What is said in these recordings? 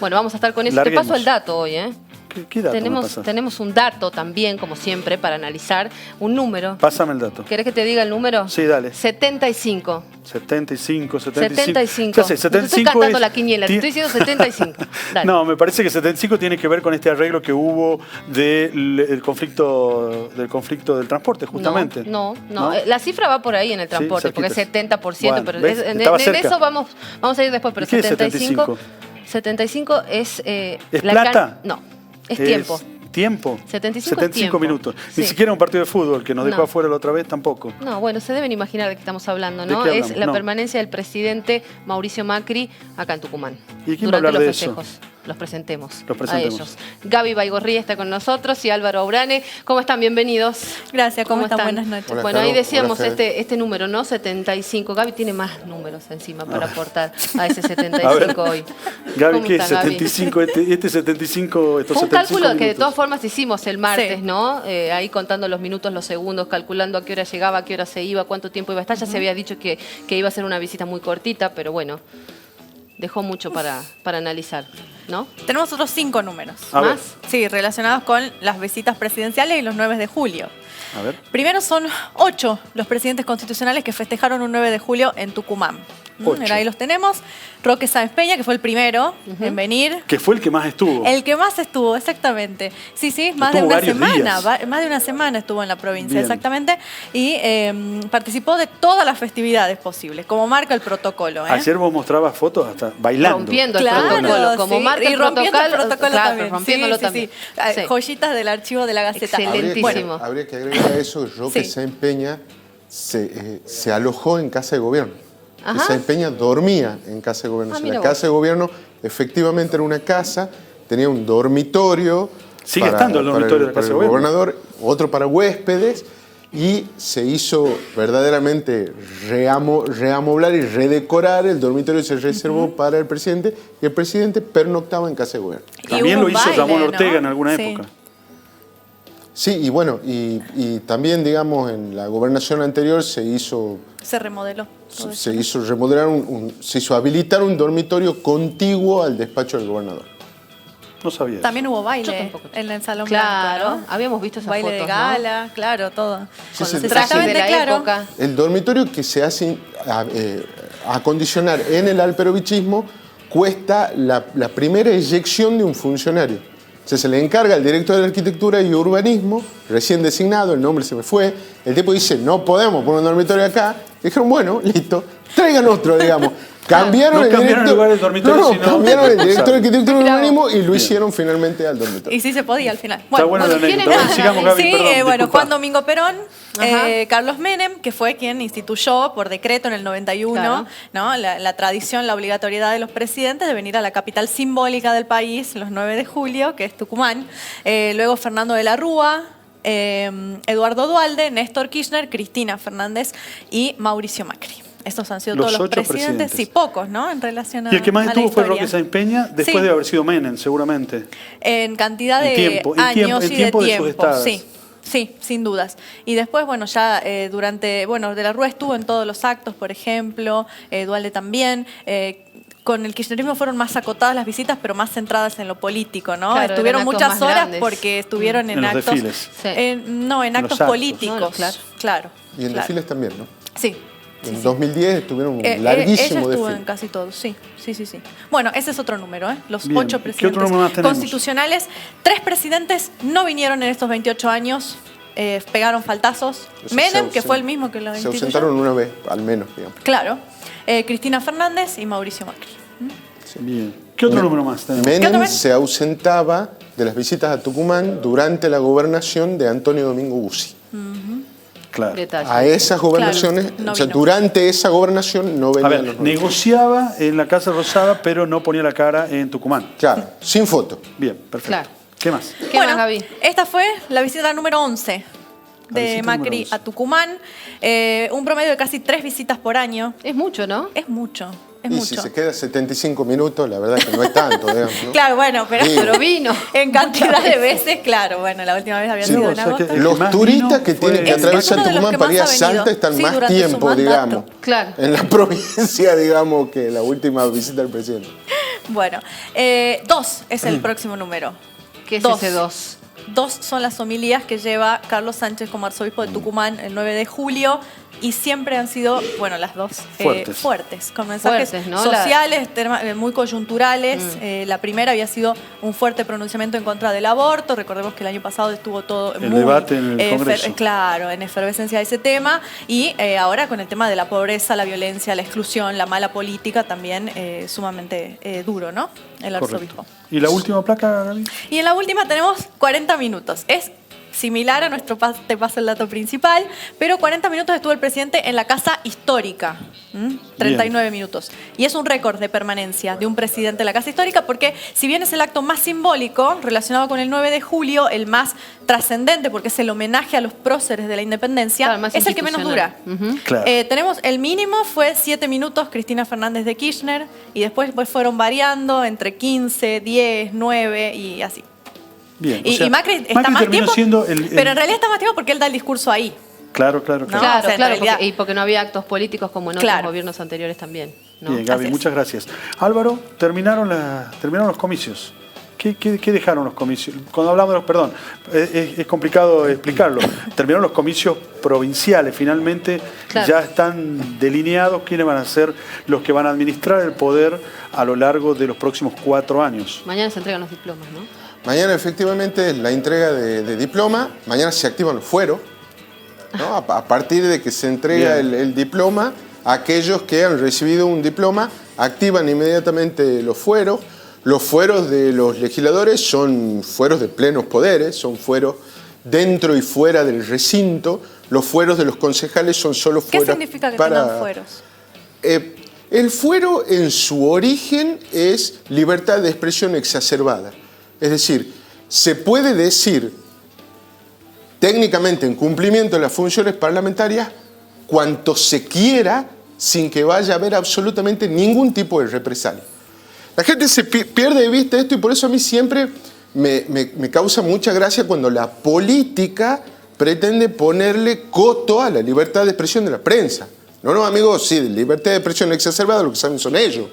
Bueno, vamos a estar con eso. Larguemos. Te paso el dato hoy, ¿eh? ¿Qué dato me pasas? Tenemos un dato también, como siempre, para analizar. Un número. Pásame el dato. ¿Querés que te diga el número? Sí, dale. 75. 75. Ya sé, 75 no te estoy cantando es- la quiniela, te estoy diciendo 75. Dale. No, me parece que 75 tiene que ver con este arreglo que hubo del conflicto del transporte, justamente. No. La cifra va por ahí en el transporte, Sí, porque es cerquita. 70%, Bueno, pero ¿ves? en Estaba cerca. eso vamos a ir después, pero ¿Y qué es 75 es... ¿Es plata? No, es tiempo. ¿Tiempo? 75 es tiempo. minutos. Ni Sí. siquiera un partido de fútbol que nos dejó No. afuera la otra vez tampoco. No, bueno, se deben imaginar de qué estamos hablando, ¿De ¿no? qué Es hablamos? la No. permanencia del presidente Mauricio Macri acá en Tucumán. ¿Y quién va a durante hablar los de eso? festejos. Los presentemos. Los presentemos. A ellos. Gaby Baigorría está con nosotros y Álvaro Aurane. ¿Cómo están? Bienvenidos. Gracias, ¿cómo están? Buenas noches. Hola, Bueno, ahí Caro. decíamos Hola, Fede. este número, ¿no? 75. Gaby tiene más números encima para aportar a ese A ver. 75 hoy. Gaby, ¿Cómo ¿qué es está, Gaby? 75? Este 75, estos Fue un 75 cálculo que de minutos. todas formas hicimos el martes, Sí. ¿no? Ahí contando los minutos, los segundos, calculando a qué hora llegaba, a qué hora se iba, cuánto tiempo iba a estar. Ya se había dicho que iba a ser una visita muy cortita, pero bueno, dejó mucho para analizar, ¿no? Tenemos otros 5 números. A ver. ¿Más? Sí, relacionados con las visitas presidenciales y los 9 de julio. A ver. Primero son 8 los presidentes constitucionales que festejaron un 9 de julio en Tucumán. 8. Mira, ahí los tenemos. Roque Sáenz Peña, que fue el primero en venir. Que fue el que más estuvo. El que más estuvo, exactamente. Sí, más de Estuvo una varios semana. días. Más de una semana estuvo en la provincia, Bien. exactamente. Y participó de todas las festividades posibles, como marca el protocolo. Ayer vos mostrabas fotos hasta bailando. Rompiendo el Claro, protocolo, como sí, marca y el rompiendo el protocolo, protocolo claro, también. rompiéndolo Sí. también. Sí. Joyitas del archivo de la Gaceta. Excelente. Lentísimo. Habría que agregar a eso que Roque Sí. Sáenz Peña se alojó en casa de gobierno. Ajá. Sáenz Peña dormía en casa de gobierno. Ah, O sea, mira la vos. casa de gobierno efectivamente era una casa, tenía un dormitorio. Sigue estando el dormitorio de la para casa de el gobierno. gobernador, otro para huéspedes. Y se hizo verdaderamente reamoblar y redecorar. El dormitorio se reservó para el presidente y el presidente pernoctaba en casa de gobierno. Y También hubo lo un hizo baile, Ramón ¿no? Ortega en alguna Sí. época. Sí, y bueno, y también, digamos, en la gobernación anterior se hizo Se remodeló. todo eso. se hizo remodelar se hizo habilitar un dormitorio contiguo al despacho del gobernador. No sabía eso. También hubo Yo baile tampoco. en el Salón Claro, Blanco, ¿no? habíamos visto esas Baile fotos, de gala, claro, todo. ¿no? Sí, Con sí, los sí. trajes de la Exactamente, claro. época. El dormitorio que se hace acondicionar en el alperovichismo cuesta la primera eyección de un funcionario. O sea, se le encarga al director de Arquitectura y Urbanismo, recién designado, el nombre se me fue, el tipo dice, no podemos poner un dormitorio acá. Dijeron, bueno, listo, traigan otro, digamos. Cambiaron No el cambiaron el lugar del dormitorio, sino- cambiaron el director de Arquitectura y Claro. Urbanismo y lo hicieron finalmente al dormitorio. Y sí se podía al final. Está buena la ¿quiénes anécdota. más? Sigamos, Gaby, Sí, perdón, bueno, disculpa. Juan Domingo Perón, Ajá. Carlos Menem, que fue quien instituyó por decreto en el 91, Claro. ¿no? la tradición, la obligatoriedad de los presidentes de venir a la capital simbólica del país los 9 de julio, que es Tucumán. Luego Fernando de la Rúa, Eduardo Duhalde, Néstor Kirchner, Cristina Fernández y Mauricio Macri. Estos han sido Los todos los 8 presidentes. Sí, pocos, ¿no? En relación a Y el que más a la estuvo fue historia. Roque Sáenz Peña, después Sí. de haber sido Menem, seguramente. En cantidad En de tiempo, en años tiempo, en y de tiempo de sus tiempo, estadas. sí. Sí, sin dudas. Y después, bueno, ya durante, bueno, de la Rúa estuvo en todos los actos, por ejemplo, Duhalde también. Con el kirchnerismo fueron más acotadas las visitas, pero más centradas en lo político, ¿no? Claro, Estuvieron eran actos muchas más horas grandes. porque estuvieron En en los actos. desfiles. Sí. No, en En actos los actos. políticos. No, claro. Claro. Y en claro. desfiles también, ¿no? Sí. En sí. 2010 estuvieron un Ella larguísimo estuvo desfile. en casi todos, sí. Bueno, ese es otro número, ¿eh? Los Bien. 8 ¿Qué otro presidentes número más tenemos? constitucionales. 3 presidentes no vinieron en estos 28 años, pegaron faltazos. O sea, Menem, se que fue el mismo que lo Se instituyó. ausentaron una vez, al menos, digamos. Claro. Cristina Fernández y Mauricio Macri. Bien. ¿Qué otro número más tenemos? ¿Qué otro Menem mes? se ausentaba de las visitas a Tucumán durante la gobernación de Antonio Domingo Bussi. Claro. Detalle. A esas gobernaciones, Claro, no o sea, vino. durante esa gobernación no A venían ver, los nombres. negociaba en la Casa Rosada, pero no ponía la cara en Tucumán. Claro, sin foto. Bien, perfecto. Claro. ¿Qué más? ¿Qué más, Gaby? Esta fue la visita número 11 La de visita Macri número 11. a Tucumán. Un promedio de casi 3 visitas por año. Es mucho, ¿no? Es mucho, es Y mucho. si se queda 75 minutos, la verdad que no es tanto, digamos, ¿no? Claro, bueno, pero, Sí. Pero vino. en cantidad de veces, claro. Bueno, la última vez había Sí, sido o en sea que agosto. el Los más turistas vino que fue- tienen que Es atravesar uno de los Tucumán que para ir a más ha venido. Salta están Sí, más durante su tiempo, mandato. digamos, Claro. en la provincia, digamos, que la última visita del presidente. Bueno, 2 es el próximo número. ¿Qué es Dos. ese 2? 2 son las homilías que lleva Carlos Sánchez como arzobispo de Tucumán el 9 de julio y siempre han sido, bueno, las dos fuertes, con mensajes Fuertes, ¿no? sociales, muy coyunturales. La primera había sido un fuerte pronunciamiento en contra del aborto. Recordemos que el año pasado estuvo todo el debate en el Congreso. Claro, en efervescencia de ese tema. Y ahora con el tema de la pobreza, la violencia, la exclusión, la mala política, también sumamente duro, ¿no? El arzobispo. Correcto. ¿Y la última placa, Gaby? Y en la última tenemos 40 minutos. Es similar a nuestro te paso el dato principal, pero 40 minutos estuvo el presidente en la Casa Histórica. 39 minutos. Y es un récord de permanencia de un presidente en la Casa Histórica porque si bien es el acto más simbólico relacionado con el 9 de julio, el más trascendente porque es el homenaje a los próceres de la independencia, claro, es el que menos dura. Claro. Tenemos el mínimo fue 7 minutos, Cristina Fernández de Kirchner, y después fueron variando entre 15, 10, 9 y así. Bien, Y Macri está más tiempo, pero en realidad está más tiempo porque él da el discurso ahí. Claro. No, Claro, o sea, en claro, realidad- porque no había actos políticos como en otros gobiernos anteriores también, ¿no? Bien, Gaby, Así es. muchas gracias. Álvaro, terminaron los comicios. ¿Qué dejaron los comicios? Cuando hablamos de los, perdón, es complicado explicarlo. Terminaron los comicios provinciales, finalmente Claro. ya están delineados quiénes van a ser los que van a administrar el poder a lo largo de los próximos 4 años. Mañana se entregan los diplomas, ¿no? Mañana efectivamente es la entrega de diploma, mañana se activan los fueros, ¿no? A partir de que se entrega el diploma, aquellos que han recibido un diploma activan inmediatamente los fueros. Los fueros de los legisladores son fueros de plenos poderes, son fueros dentro y fuera del recinto. Los fueros de los concejales son solo ¿Qué fueros significa que tengan fueros? El fuero en su origen es libertad de expresión exacerbada. Es decir, se puede decir técnicamente en cumplimiento de las funciones parlamentarias cuanto se quiera sin que vaya a haber absolutamente ningún tipo de represalia. La gente se pierde de vista esto y por eso a mí siempre me causa mucha gracia cuando la política pretende ponerle coto a la libertad de expresión de la prensa. No, amigos, sí, de libertad de expresión exacerbada lo que saben son ellos.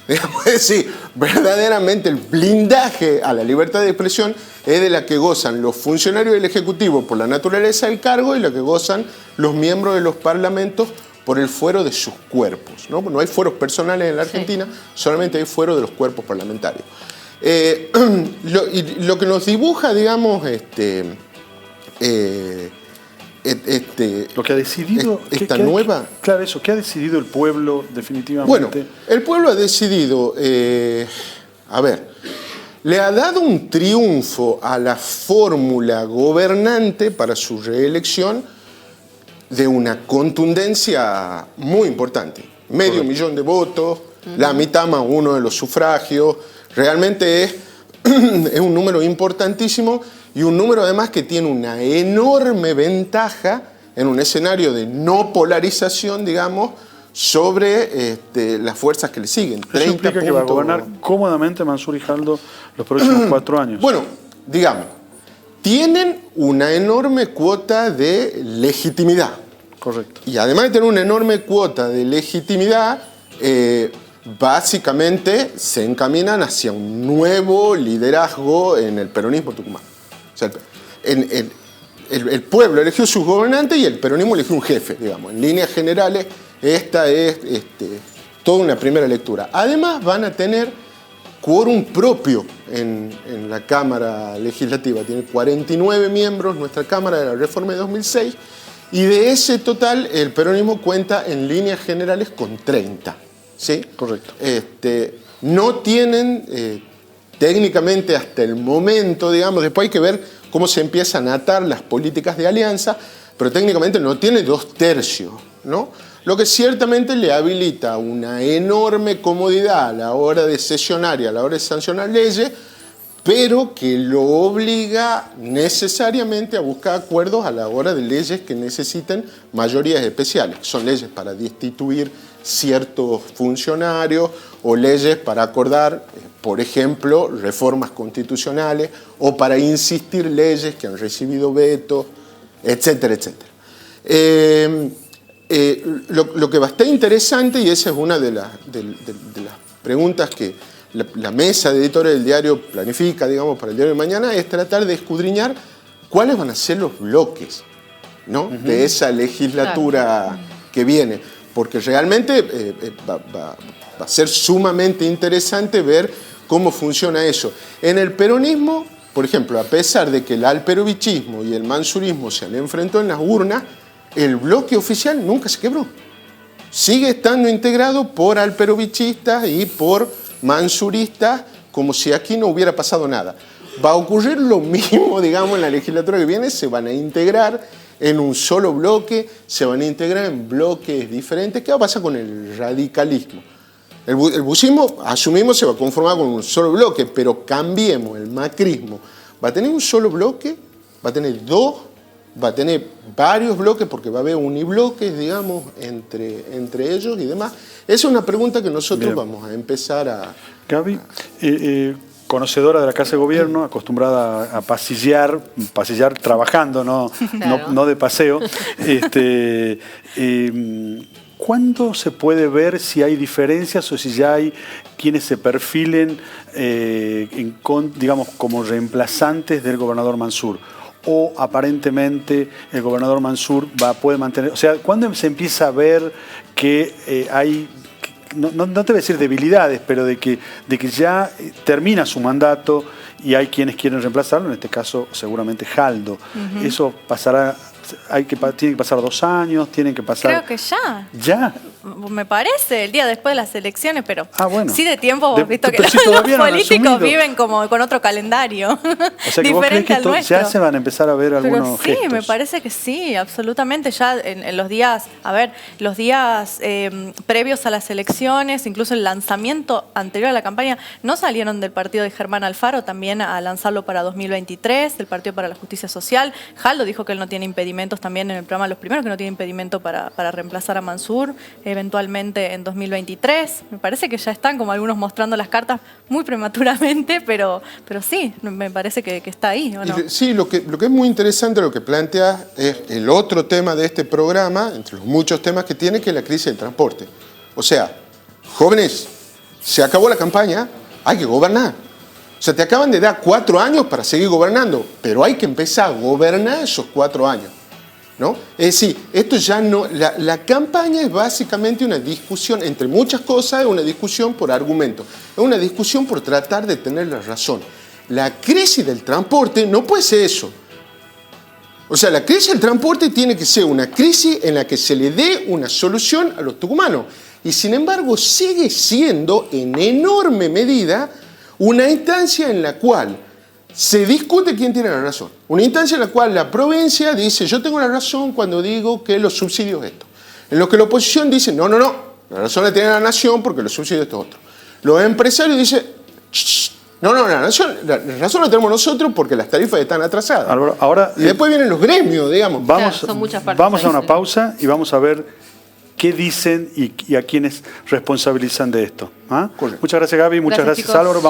Digamos, es decir, verdaderamente el blindaje a la libertad de expresión es de la que gozan los funcionarios del Ejecutivo por la naturaleza del cargo y la que gozan los miembros de los parlamentos por el fuero de sus cuerpos. No hay fueros personales en la Argentina, solamente hay fuero de los cuerpos parlamentarios. Lo que nos dibuja, digamos, lo que ha decidido esta nueva... Claro, eso, ¿qué ha decidido el pueblo definitivamente? Bueno, el pueblo ha decidido, le ha dado un triunfo a la fórmula gobernante para su reelección de una contundencia muy importante. Medio millón de votos, la mitad más uno de los sufragios, realmente es un número importantísimo y un número además que tiene una enorme ventaja en un escenario de no polarización, digamos, sobre las fuerzas que le siguen. Eso implica que va a gobernar cómodamente Mansur Jaldo los próximos 4 años. Bueno, digamos, tienen una enorme cuota de legitimidad. Correcto. Y además de tener una enorme cuota de legitimidad, básicamente se encaminan hacia un nuevo liderazgo en el peronismo tucumano. O sea, el pueblo eligió sus gobernantes y el peronismo eligió un jefe, digamos. En líneas generales, esta es toda una primera lectura. Además, van a tener quórum propio en la Cámara Legislativa. Tiene 49 miembros nuestra Cámara de la Reforma de 2006 y de ese total el peronismo cuenta en líneas generales con 30. ¿Sí? Correcto. No tienen técnicamente hasta el momento, digamos, después hay que ver cómo se empiezan a atar las políticas de alianza, pero técnicamente no tiene 2/3, ¿no? Lo que ciertamente le habilita una enorme comodidad a la hora de sesionar y a la hora de sancionar leyes, pero que lo obliga necesariamente a buscar acuerdos a la hora de leyes que necesiten mayorías especiales. Son leyes para destituir ciertos funcionarios o leyes para acordar, por ejemplo, reformas constitucionales o para insistir leyes que han recibido vetos, etcétera, etcétera. Lo que va a estar interesante, y esa es una de las preguntas que la mesa de editores del diario planifica, digamos, para el diario de mañana, es tratar de escudriñar cuáles van a ser los bloques, ¿no? De esa legislatura que viene. Porque realmente va a ser sumamente interesante ver cómo funciona eso. En el peronismo, por ejemplo, a pesar de que el alperovichismo y el mansurismo se han enfrentado en las urnas, el bloque oficial nunca se quebró. Sigue estando integrado por alperovichistas y por mansuristas, como si aquí no hubiera pasado nada. Va a ocurrir lo mismo, digamos, en la legislatura que viene. Se van a integrar en un solo bloque, se van a integrar en bloques diferentes. ¿Qué va a pasar con el radicalismo? El bucismo, asumimos, se va a conformar con un solo bloque, pero cambiemos, el macrismo va a tener un solo bloque, va a tener dos, va a tener varios bloques, porque va a haber unibloques, digamos, entre ellos y demás. Esa es una pregunta que nosotros vamos a empezar a... Gaby, conocedora de la Casa de Gobierno, acostumbrada a pasillar trabajando, no de paseo. ¿Cuándo se puede ver si hay diferencias o si ya hay quienes se perfilen, digamos, como reemplazantes del gobernador Mansur? O aparentemente el gobernador Mansur puede mantener... O sea, ¿cuándo se empieza a ver que hay... No te voy a decir debilidades, pero de que ya termina su mandato y hay quienes quieren reemplazarlo, en este caso seguramente Jaldo? Eso pasará, tiene que pasar 2 años, tienen que pasar... Creo que ya. ¿Ya? Me parece, el día después de las elecciones, pero bueno. sí de tiempo hemos visto que pero si los todavía no han políticos asumido. viven como con otro calendario, O sea, que vos crees que diferente al nuestro. ya se van a empezar a ver algunos Pero sí, gestos. me parece que sí, absolutamente. Ya en los días, los días previos a las elecciones, incluso el lanzamiento anterior a la campaña, no salieron del partido de Germán Alfaro también a lanzarlo para 2023, del Partido para la Justicia Social. Jaldo dijo que él no tiene impedimentos también en el programa Los Primeros, que no tiene impedimento para reemplazar a Mansur eventualmente en 2023. Me parece que ya están como algunos mostrando las cartas muy prematuramente, pero sí, me parece que está ahí, ¿o no? Sí, lo que es muy interesante, lo que plantea es el otro tema de este programa, entre los muchos temas que tiene, que es la crisis del transporte. O sea, jóvenes, se acabó la campaña, hay que gobernar. O sea, te acaban de dar 4 años para seguir gobernando, pero hay que empezar a gobernar esos 4 años, ¿no? Es decir, esto ya no... La campaña es básicamente una discusión, entre muchas cosas, es una discusión por argumentos, es una discusión por tratar de tener la razón. La crisis del transporte no puede ser eso. O sea, la crisis del transporte tiene que ser una crisis en la que se le dé una solución a los tucumanos. Y sin embargo, sigue siendo en enorme medida una instancia en la cual se discute quién tiene la razón. Una instancia en la cual la provincia dice, yo tengo la razón cuando digo que los subsidios esto. En lo que la oposición dice, no, la razón la tiene la nación porque los subsidios esto otro. Los empresarios dicen, no, la razón la tenemos nosotros porque las tarifas están atrasadas. Álvaro, ahora, y después vienen los gremios, digamos. Son muchas partes vamos a ahí, una sí. pausa y vamos a ver qué dicen y a quiénes responsabilizan de esto. ¿Ah? Correcto. Muchas gracias, Gaby. Muchas Gracias, gracias, chicos. Álvaro.